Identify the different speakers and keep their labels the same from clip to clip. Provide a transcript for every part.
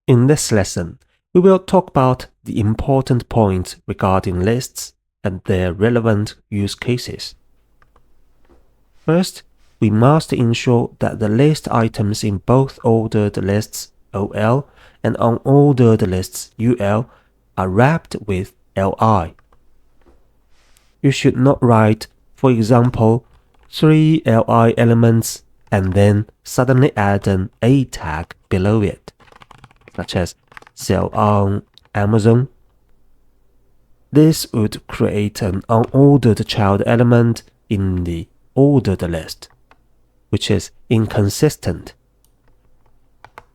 Speaker 1: In this lesson, we will talk about the important points regarding lists and their relevant use cases. First, we must ensure that the list items in both ordered lists OL and unordered lists UL are wrapped with LI. You should not write, for example, 3 LI elements and then suddenly add an A tag below it, such as sell on Amazon. This would create an unordered child element in the ordered list, which is inconsistent.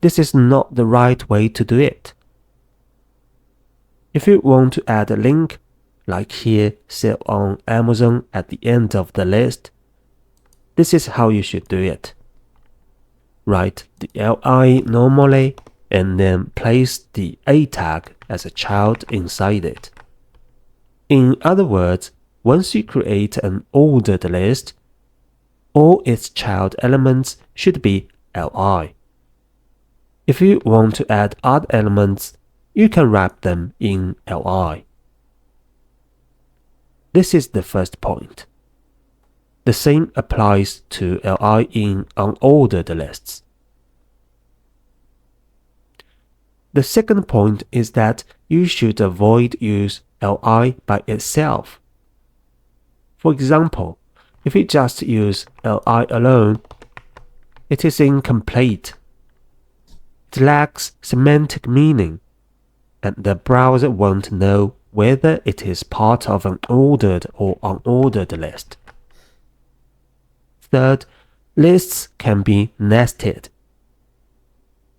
Speaker 1: This is not the right way to do it. If you want to add a link, like here, sell on Amazon at the end of the list, this is how you should do it. Write the LI normally and then place the A tag as a child inside it. In other words, once you create an ordered list, all its child elements should be LI. If you want to add other elements, you can wrap them in LI. This is the first point. The same applies to LI in unordered lists. The second point is that you should avoid use LI by itself. For example, if you just use LI alone, it is incomplete. It lacks semantic meaning, and the browser won't know whether it is part of an ordered or unordered list. Third, lists can be nested.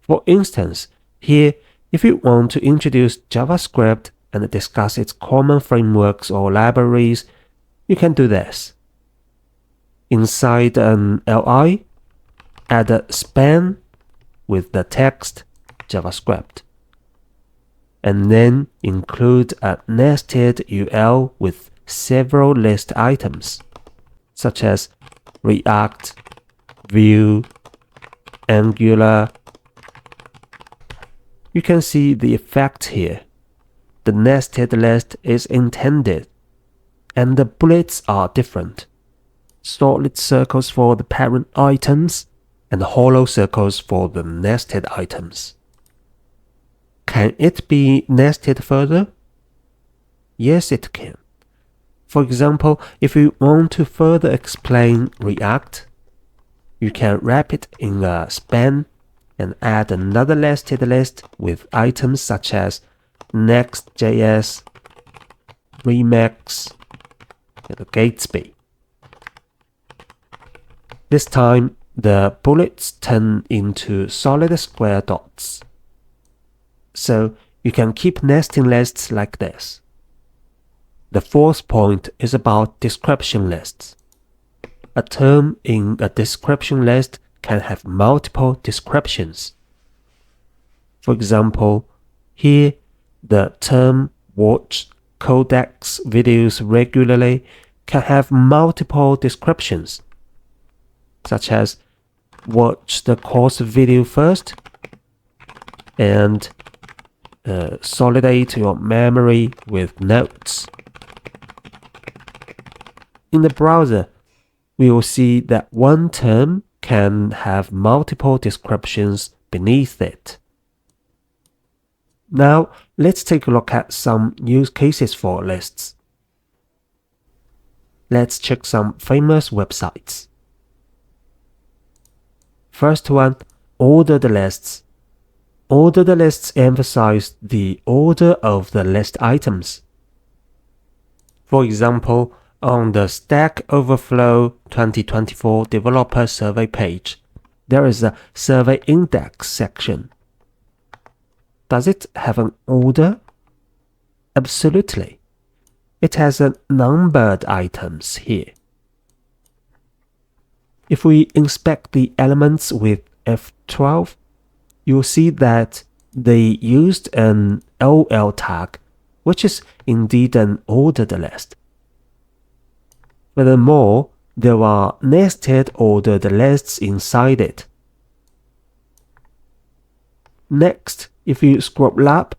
Speaker 1: For instance, here, if you want to introduce JavaScript and discuss its common frameworks or libraries, you can do this. Inside an LI, add a span with the text JavaScript, and then include a nested UL with several list items, such as React, Vue, Angular. You can see the effect here. The nested list is intended, and the bullets are different. Solid circles for the parent items, and hollow circles for the nested items. Can it be nested further? Yes, it can. For example, if you want to further explain React, you can wrap it in a span and add another nested list with items such as Next.js, Remix, and Gatsby. This time, the bullets turn into solid square dots. So you can keep nesting lists like this. The fourth point is about description lists. A term in a description list can have multiple descriptions. For example, here the term watch codecs videos regularly can have multiple descriptions, such as watch the course video first and consolidate your memory with notes. In the browser, we will see that one term can have multiple descriptions beneath it. Now, let's take a look at some use cases for lists. Let's check some famous websites. First one, ordered lists. Ordered lists emphasize the order of the list items. For example, on the Stack Overflow 2024 developer survey page, there is a survey index section. Does it have an order? Absolutely. It has a numbered items here. If we inspect the elements with F12, you'll see that they used an OL tag, which is indeed an ordered list. Furthermore, there are nested ordered lists inside it. Next, If you scroll up,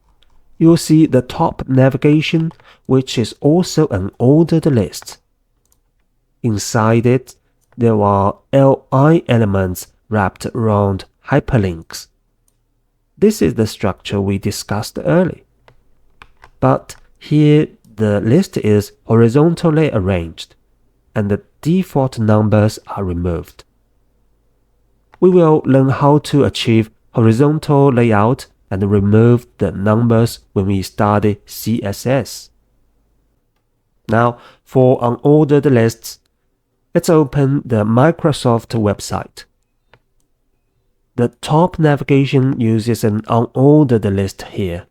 Speaker 1: you'll see the top navigation, which is also an ordered list. Inside it, there are li elements wrapped around hyperlinks. This is the structure we discussed earlier. But here, the list is horizontally arranged, and the default numbers are removed. We will learn how to achieve horizontal layout and remove the numbers when we study CSS. Now, for unordered lists, let's open the Microsoft website. The top navigation uses an unordered list here.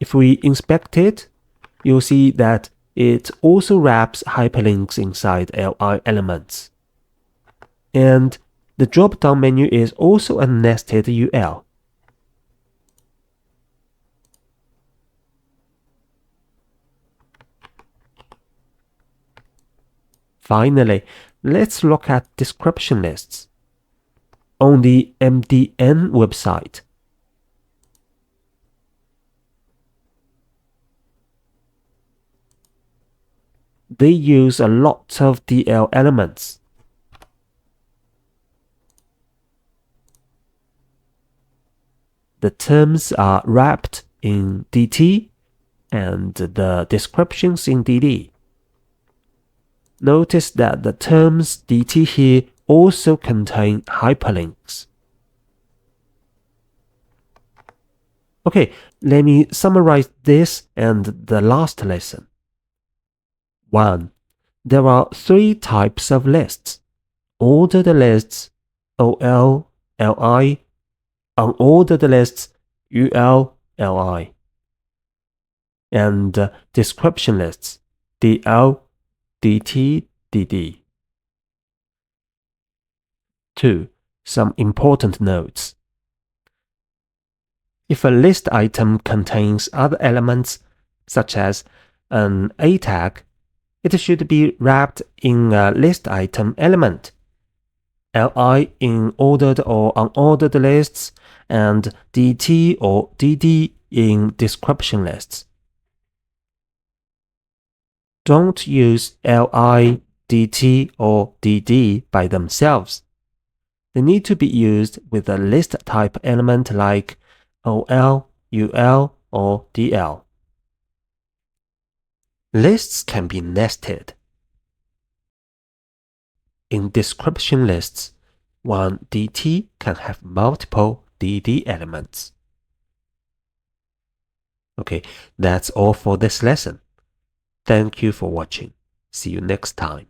Speaker 1: If we inspect it, you'll see that it also wraps hyperlinks inside li elements. And the drop-down menu is also a nested UL. Finally, let's look at description lists. On the MDN website, they use a lot of DL elements. The terms are wrapped in DT and the descriptions in DD. Notice that the terms DT here also contain hyperlinks. Okay, let me summarize this and the last lesson. 1. There are 3 types of lists: ordered lists, OL, LI, unordered lists, UL, LI, and description lists, DL, DT, DD. 2. Some important notes. If a list item contains other elements, such as an A tag, it should be wrapped in a list item element, LI in ordered or unordered lists, and DT or DD in description lists. Don't use LI, DT, or DD by themselves. They need to be used with a list type element like OL, UL, or DL. Lists can be nested. In description lists, one DT can have multiple DD elements. Okay, that's all for this lesson. Thank you for watching. See you next time.